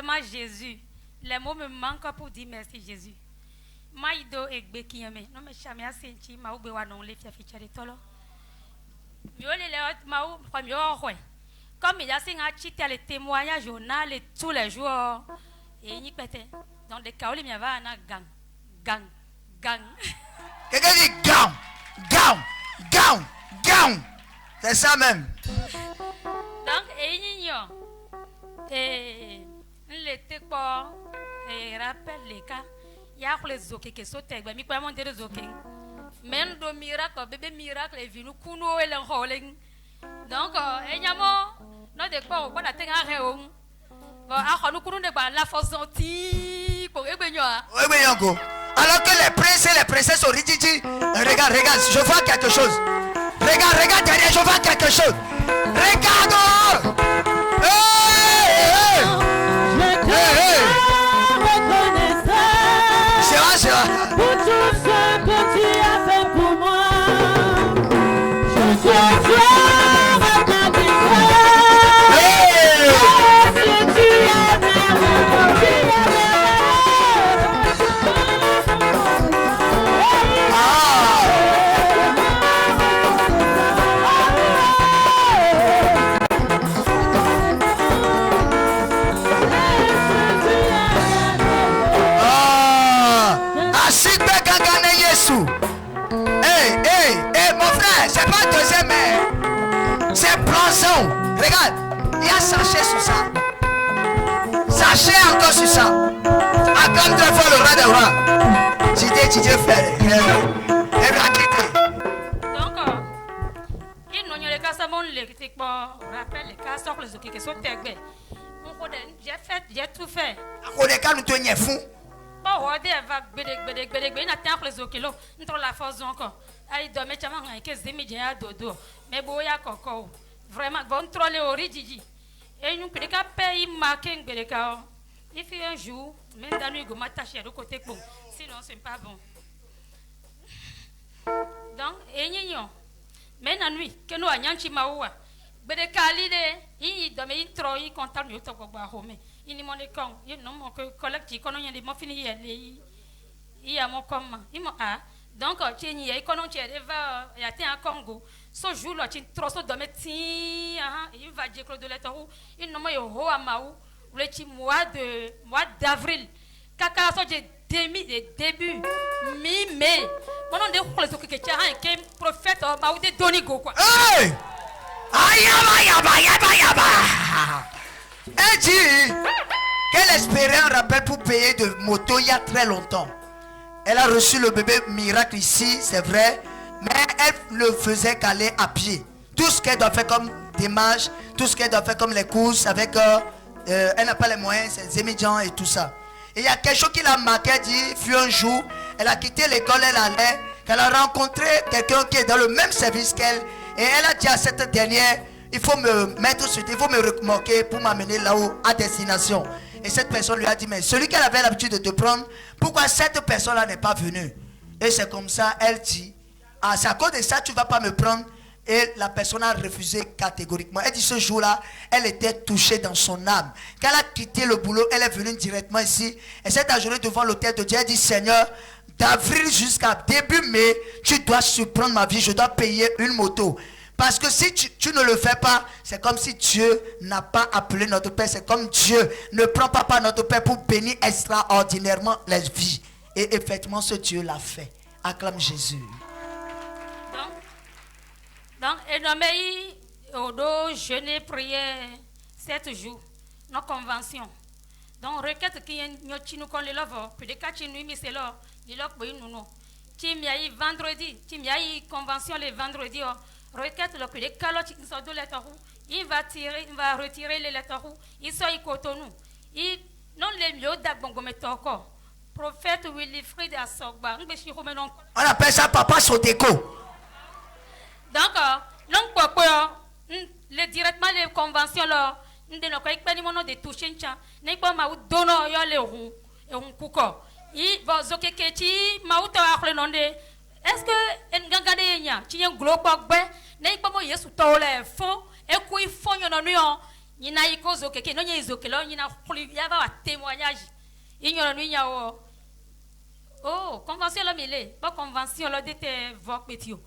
vraiment Jésus. Les mots me manquent pour dire merci Jésus. Maïdo et Bekiame. Non, mais Chamia Senti, Maoube Wanon, les fiaficha de Tolo. Comme il y a les témoignages journal et tous les jours. Et il y a dans des cas où il y a un gang. Quelqu'un dit gang. C'est ça même. Donc, il y a l'été quoi, et rappelle les cas. Il y a les zoké qui sautent, mais il y a des zoké. Même de miracle, bébé miracle est venu kuno et l'enrôling. Donc, il y a non de quoi, on va t'attendre à réon. Bon, à nous courir de la force antique pour Ebénoa. Alors que les princes et les princesses sont ridicule. Regarde, je vois quelque chose. Regarde derrière, je vois quelque chose. Regarde! C'est vrai. Pour tout ce que tu as fait pour moi, je suis fier de ta victoire. Si tu es merveilleux, c'est pas deuxième main. C'est plançon. Regarde, il y a sachet sur ça. Sachet encore sur ça. Acclame très fort le roi des rois. Didier frère. Elle va quitter. Donc, il n'y a les cas, ça m'a rappelle les cas, sort les autres qui sont tégbés. J'ai tout fait. On est calme, tu es fou. Bon, on va bédé, n'attend les autres kilos. Nous la force encore. Aïe, dormez, tu as que Zimidien à dodo. Mais boya coco. Vraiment, bon, troller au rididi. Et nous, peut-être payer marqué un il fait un jour, même dans nous, il m'a taché de côté bon. Sinon, c'est pas bon. Donc, et nous, mais la nuit, que nous avons un maoua. Bédé calide, il dorme, il trop, il compte mieux au Home. Il n'y a pas de il n'y a pas de collectif, quand on y a des mots finis, il y a mon comment. Il m'a donc, tu y es, quand on y a un Congo, ce jour-là, tu trosso de médecin, il va dire que de l'état où il n'a pas eu à Maou, le mois d'avril, caca, début, mi-mai. Quand on dit que tu as un prophète, Maou de Donigo, quoi. Hey! Ayaba! Elle dit qu'elle espérait un rappel pour payer de moto il y a très longtemps. Elle a reçu le bébé miracle ici, c'est vrai, mais elle ne faisait qu'aller à pied. Tout ce qu'elle doit faire comme démarche, tout ce qu'elle doit faire comme les courses, avec, elle n'a pas les moyens, c'est Zémidjan et tout ça. Et il y a quelque chose qui l'a marqué, elle dit, fut un jour, elle a quitté l'école, elle allait, qu'elle a rencontré quelqu'un qui est dans le même service qu'elle, et elle a dit à cette dernière, il faut me mettre sur, il faut me remorquer pour m'amener là-haut à destination. Et cette personne lui a dit, mais celui qu'elle avait l'habitude de te prendre, pourquoi cette personne-là n'est pas venue? Et c'est comme ça, elle dit, ah, c'est à cause de ça, tu ne vas pas me prendre. Et la personne a refusé catégoriquement. Elle dit, ce jour-là, elle était touchée dans son âme. Quand elle a quitté le boulot, elle est venue directement ici. Elle s'est agenouillée devant l'autel de Dieu. Elle dit, Seigneur, d'avril jusqu'à début mai, tu dois surprendre ma vie. Je dois payer une moto. Parce que si tu ne le fais pas, c'est comme si Dieu n'a pas appelé notre Père. C'est comme Dieu ne prend pas notre Père pour bénir extraordinairement les vies. Et effectivement, ce Dieu l'a fait. Acclame Jésus. Donc, et dans mes jeûner, prier 7 jours, nos conventions. Donc, requête qui est nous qu'on les lave, puis des 4 nuits, mais c'est là, il a payé nous. Tim y vendredi, Tim y convention les vendredis. Requête le plus de calottes, il va retirer les lettres, il soit cotonou. Il non les mieux d'abongometoko. Prophète Wilfrid Assogba. On appelle ça papa Sodeko. Donc, non quoi, les directement les conventions là, nous ne pouvons pas de toucher ça. Nous ne pouvons pas donner les roues et un coucou. Il va zokeketi, mauta le nom de. Est-ce que en gangade tu es un gros bagbe? N'est pas moi yesu tole fond et quoi il faut y en a Nina iko zokeke no nye zokelo nina khuli ya ba témoignage. Ignore nu nyawo. Oh, convention la mele, pas convention la dete vok betio.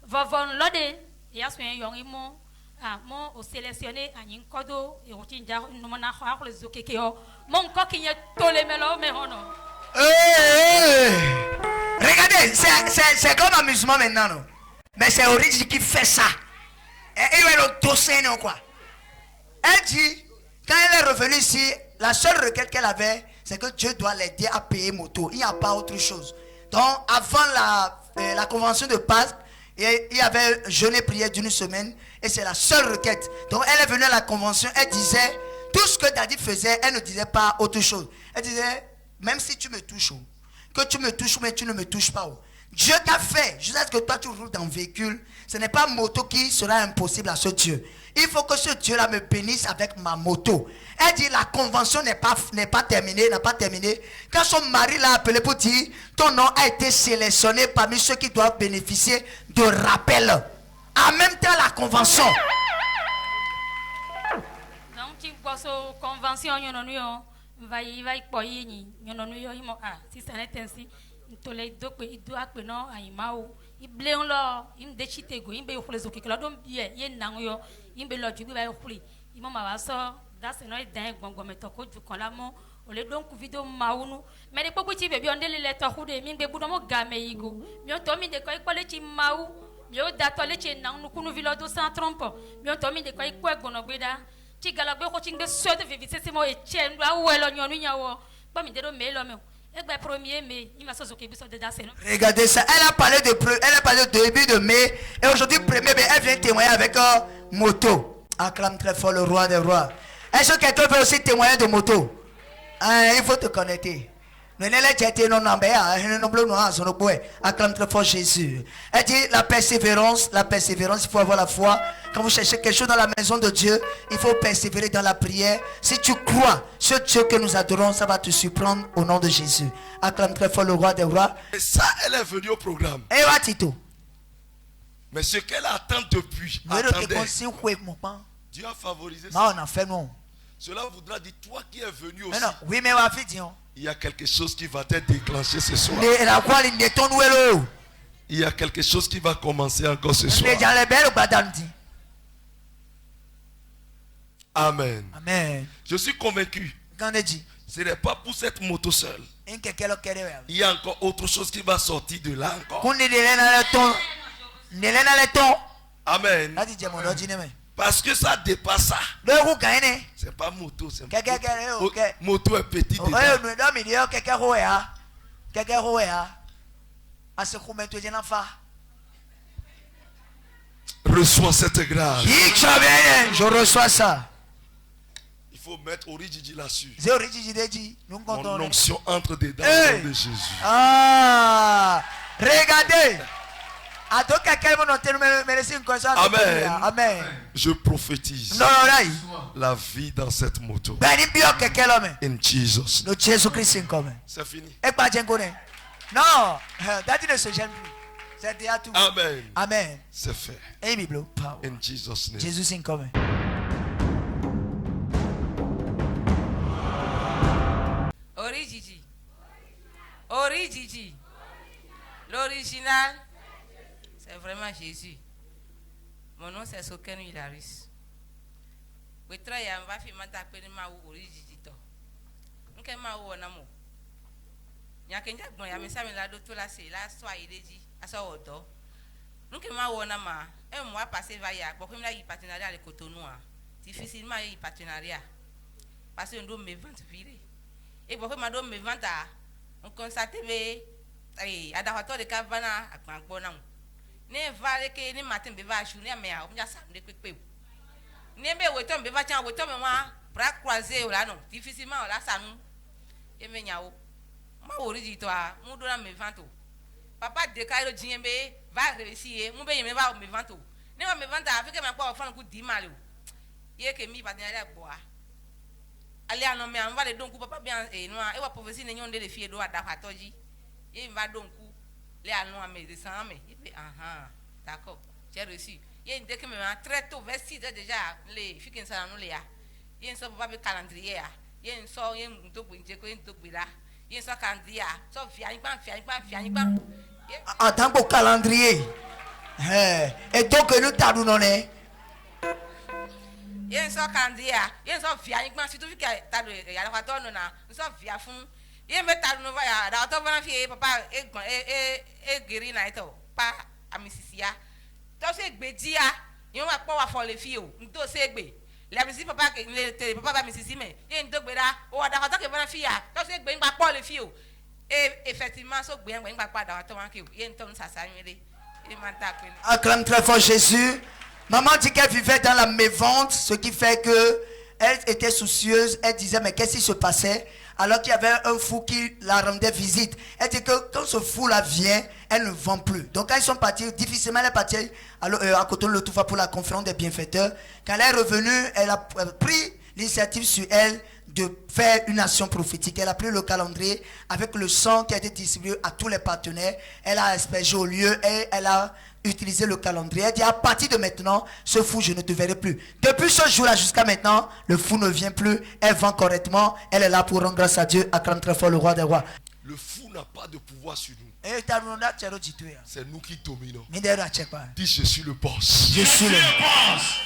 Vovon lode ya soyen yong imo mon au sélectionné à Ninkodo et au Tinja nous m'en a les zokekeo. Mon coq y est tolé melo mais on. Regardez, c'est comme amusement maintenant, non? Mais c'est Origi qui fait ça. Et il va le dossier, non quoi. Elle dit, quand elle est revenue ici, la seule requête qu'elle avait, c'est que Dieu doit l'aider à payer moto. Il n'y a pas autre chose. Donc, avant la convention de Pâques, il y avait jeûné prière d'une semaine. Et c'est la seule requête. Donc, elle est venue à la convention. Elle disait, tout ce que Daddy faisait, elle ne disait pas autre chose. Elle disait, même si tu me touches, que tu me touches, mais tu ne me touches pas. Dieu t'a fait. Jusqu'à ce que toi, tu roules dans un véhicule. Ce n'est pas moto qui sera impossible à ce Dieu. Il faut que ce Dieu-là me bénisse avec ma moto. Elle dit la convention n'est pas terminée, n'a pas terminé. Quand son mari l'a appelé pour dire ton nom a été sélectionné parmi ceux qui doivent bénéficier de rappel. En même temps, la convention. Donc, tu vois la convention, va y poyer, si ça n'est ainsi, tu les deux, il doit que non, à Imao. Il blâme là, il me déchite go, il me fait les autres, il bien, il n'angoyo, il me l'a dit, il va y aller. Il m'a dit ça, c'est non, il dingue, bon, mais tu connais du colamo, on les donne vidéo maounou. Mais les pauvres petits bébés, on les lettres ou des mines, des bouts de mon gamme, igo. Mais on tombe de quoi, il les petits maou, mais on date les petits nan, nous nous villons sans trompe. Mais on tombe de quoi, il quoi, gonobeda. Tu galabé, coaching de ceux de vivre, c'est moi et tiens, ou elle on y a pas mis de l'homme. Regardez ça, elle a parlé de début de mai et aujourd'hui 1er mai, elle vient témoigner avec moto. Acclame très fort le roi des rois. Est-ce que quelqu'un veut aussi témoigner de moto? Il faut te connecter. Acclame très fort Jésus. Elle dit la persévérance, il faut avoir la foi. Quand vous cherchez quelque chose dans la maison de Dieu, il faut persévérer dans la prière. Si tu crois, ce Dieu que nous adorons, ça va te surprendre au nom de Jésus. Acclame très fort le roi des rois. Et ça, elle est venue au programme. Et va Tito. Mais ce qu'elle attend depuis, attendez, Dieu a favorisé ça. Cela voudra dire, toi qui es venu aussi, oui, mais il y a quelque chose qui va être déclenché ce soir. Il y a quelque chose qui va commencer encore ce soir. Amen. Amen. Je suis convaincu. Ce n'est pas pour cette moto seule. Il y a encore autre chose qui va sortir de là encore. Amen. Parce que ça dépasse ça. C'est pas moto, c'est moto. Moto est petite. Reçois cette grâce. Je reçois ça. Il faut mettre Origi là-dessus. Mon Mon onction entre dedans au nom de Jésus. Ah, regardez. Amen. Amen. Je prophétise la vie dans cette moto. In Jesus. C'est fini. Non, Daddy ne se gêne plus. C'est déjà tout. Amen. Amen. C'est fait. In Jesus' name. Jésus est commun. Origigi. Origigi. L'original, c'est vraiment Jésus. Mon nom c'est Soken Hilaris. Wetra ya mva fi mata peni ma wo origigi to. Nke ma wo na mo. Nya kenja gbon ya mi sa mi la do to la se la so ayideji aso odo. Nke ma wo na ma e mo passer va ya, bo mi la yi partenariat le Cotonou a. Difficilement yi partenariat. Parce que ndo me vente vire. Et bo ma do me vente a. On constate be adawato de Kavana akpankpona ne vale ke ni matin be va journée mais on ya samedi pepe ne be weto be va chan weto me wa bras croisés là non difficilement là ça nous e me nyawo ma origi to a mu do na me vanto papa de kairo jinbe va réussir mu be me va me vanto ne va me vanta afike me pa ofan ku di male o ye ke mi partenariat boa ali anon me an va le donc papa bien no e wa prophétie ne nyon de fie do adawato ji. Il va donc les allons à mes descendants, mais d'accord, j'ai reçu. Il y a une dès que très tôt, vers 6 heures déjà, les filles qui sont nous les a. yen so papa be calendrier yen so yen to bunje ko yen to gbira yen so calendrier so fi anigba en tant que calendrier et donc nous t'adou non yen so calendrier yen so fi anigba certificate tado ya la to no na so fi afun yen me tado no va ya da to bana fi papa e giri na ito pa amisisia to se gbedia yen wa po wa fo le fi o nto se gbe la misi papa ke le te papa ba misi me yen to gbera o da ko to ke bana fi ya to se gbe ngba po le fi o effectivement so gbe ngba pa da to wan ke yen to nsasa nwele e ma ta pe. Acclame très fort Jésus. Maman dit qu'elle vivait dans la mévente, ce qui fait que elle était soucieuse. Elle disait mais qu'est-ce qui se passait alors qu'il y avait un fou qui la rendait visite. Elle dit que quand ce fou-là vient, elle ne vend plus. Donc quand ils sont partis, difficilement elle est partie à Cotonou-le-Toufa pour la conférence des bienfaiteurs. Quand elle est revenue, elle a pris l'initiative sur elle de faire une action prophétique. Elle a pris le calendrier avec le sang qui a été distribué à tous les partenaires. Elle a aspergé au lieu et elle a utilisé le calendrier. Elle dit à partir de maintenant, ce fou, je ne te verrai plus. Depuis ce jour-là jusqu'à maintenant, le fou ne vient plus. Elle vend correctement. Elle est là pour rendre grâce à Dieu. Acclame très fort le roi des rois. Le fou n'a pas de pouvoir sur nous. C'est nous qui dominons. Dis je suis le boss. Je suis le boss.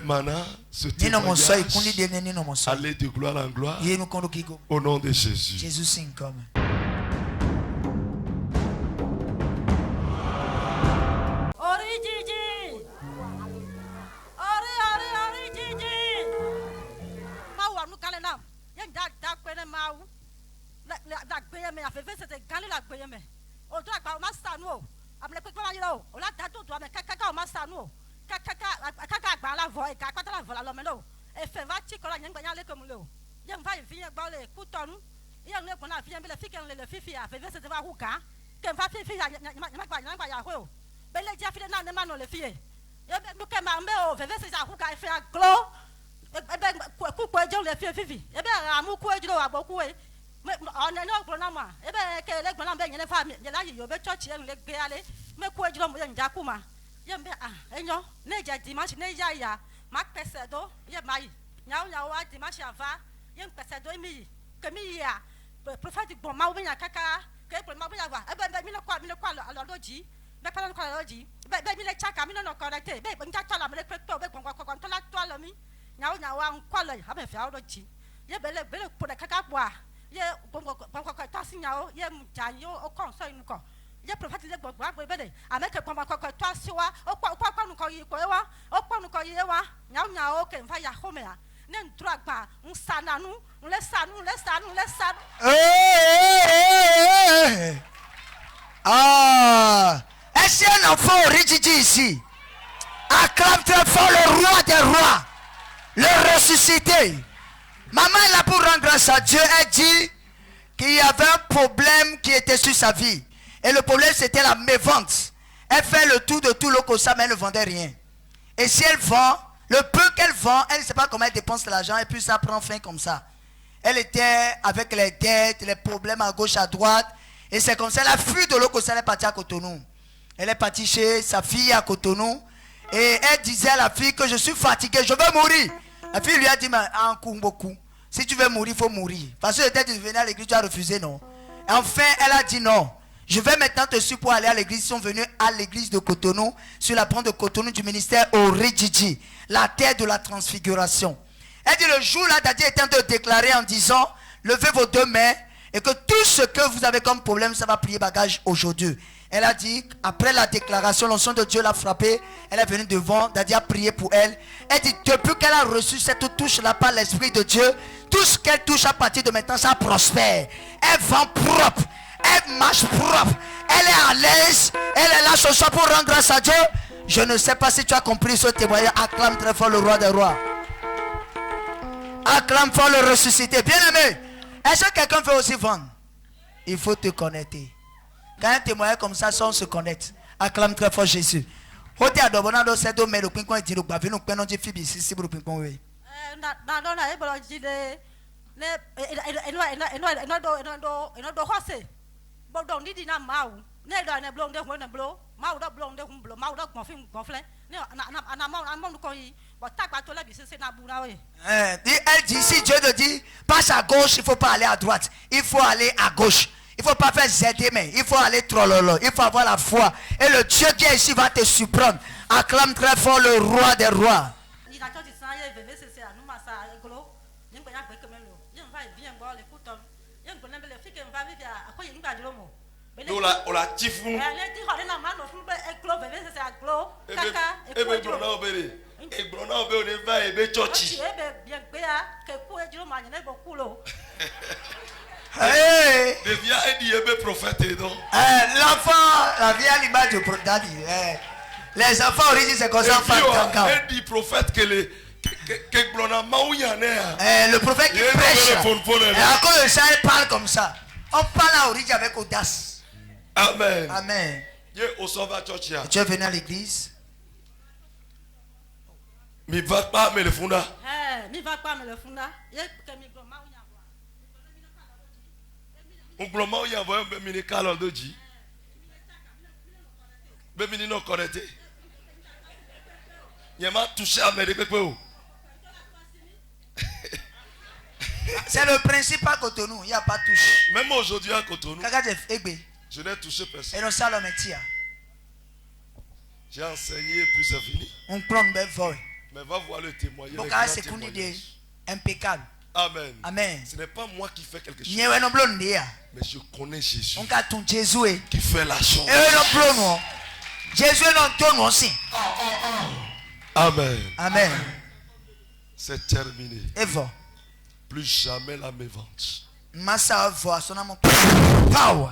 Maintenant, ce témoignage aller de gloire en gloire au nom de Jésus. Jésus sing comme. Kaka gbala voix ka kwata la vola lo melo e fe va ti ko la nyangba nyale ko mulo ye mva yi fiye gba le ku tonu ye ne ko na fiye be le fike le fifi a fe ve se te va huka ke mva fifi ya nyangba ya ho be le ja file na ne ma no le fiye ye be lu ke ma mbe o fe ve se ja huka e fe a glo e be ku ko je le fiye fifi e be amu ku ejiro wa bo ku e on ne no gbo na ma e be ke le gbo na be nyene fa ye la yi yo be church ye le gbe ale me ku ejiro mo ye nja ku ma yembe enyo neja dimanche neja ya mak pesedo ye mai nyao wa dimanche ava yem pesedo mi kemi ya prophet bon ma obinya kaka ke pro ma obinya wa ebe mi no kwa aloji be pa no kwa aloji be mi le chaka mi no correct be nja tola me le pepe be kon tola tola mi nyao wa kwa lo ha be fa aloji ye be le pro kaka bua ye kon to si nyao ye mja yo o kon so inu ko ye prophet le gbogbo agbo ibede ameke kwamba kokko to asiwa okwa nu ko yi ko ewa okwa nu ko yi ewa nya o ke mfa ya home a ne ntru agba nsananu le sanu est-ce un enfant Rijiji ici? Acclame très fort le roi des rois, le ressuscité. Maman est là pour rendre grâce à Dieu. Elle dit qu'il y avait un problème qui était sur sa vie. Et le problème c'était la mévente. Elle fait le tour de tout le Kosa, mais elle ne vendait rien. Et si elle vend, le peu qu'elle vend, elle ne sait pas comment elle dépense l'argent. Et puis ça prend fin comme ça. Elle était avec les dettes, les problèmes à gauche, à droite. Et c'est comme ça, elle a fui de l'Okosa, elle est partie à Cotonou. Elle est partie chez sa fille à Cotonou. Et elle disait à la fille que je suis fatiguée, je veux mourir. La fille lui a dit, mais un coup, beaucoup. Si tu veux mourir, il faut mourir. Parce que peut-être tu venais à l'église, tu as refusé, non? Et enfin, elle a dit non. Je vais maintenant te suivre pour aller à l'église. Ils sont venus à l'église de Cotonou, sur la bande de Cotonou du ministère au Rijiji, la terre de la transfiguration. Elle dit le jour là, Daddy est en train de déclarer en disant, levez vos deux mains et que tout ce que vous avez comme problème, ça va plier bagage aujourd'hui. Elle a dit, après la déclaration, l'onction de Dieu l'a frappée. Elle est venue devant, Daddy a prié pour elle. Elle dit, depuis qu'elle a reçu cette touche-là par l'Esprit de Dieu, tout ce qu'elle touche à partir de maintenant, ça prospère. Elle vend propre. Elle marche propre. Elle est à l'aise. Elle est là ce soir pour rendre grâce à Dieu. Je ne sais pas si tu as compris ce témoignage. Acclame très fort le roi des rois. Acclame fort le ressuscité. Bien aimé, est-ce que quelqu'un veut aussi vendre? Il faut te connecter. Quand un témoignage comme ça, on se connecte. Acclame très fort Jésus. Elle dit, si Dieu te dit, passe à gauche, il ne faut pas aller à droite. Il faut aller à gauche. Il ne faut pas faire zéder, mais il faut aller trollolo. Il faut avoir la foi. Et le Dieu qui est ici va te surprendre. Acclame très fort le roi des rois. On la tifou. L'enfant, la vieille image du prophète. Les enfants origines, c'est comme ça. Elle dit prophète que le prophète qui prêche. Et à cause de ça, il parle comme ça. On parle à origine avec audace. Amen. Amen. Tu es venu à l'église. Mi va pas me le funda. On gloma ou y'a voyé un mini calor de J. Bemini non connecté. Y'a m'a touché à mes répétés. C'est le principe à Cotonou, il n'y a pas de touche. Même aujourd'hui à Cotonou, je n'ai touché personne. Et non, ça, le métier. J'ai enseigné et puis c'est fini. On prend une belle voix. Mais va voir le témoignage. Donc, c'est une idée impeccable. Amen. Amen. Ce n'est pas moi qui fais quelque chose. Mais je connais Jésus. Jésus qui fait la chose. Jésus est aussi. Amen. Amen. C'est terminé. Et va. Plus jamais la mévente. Massa voix son power.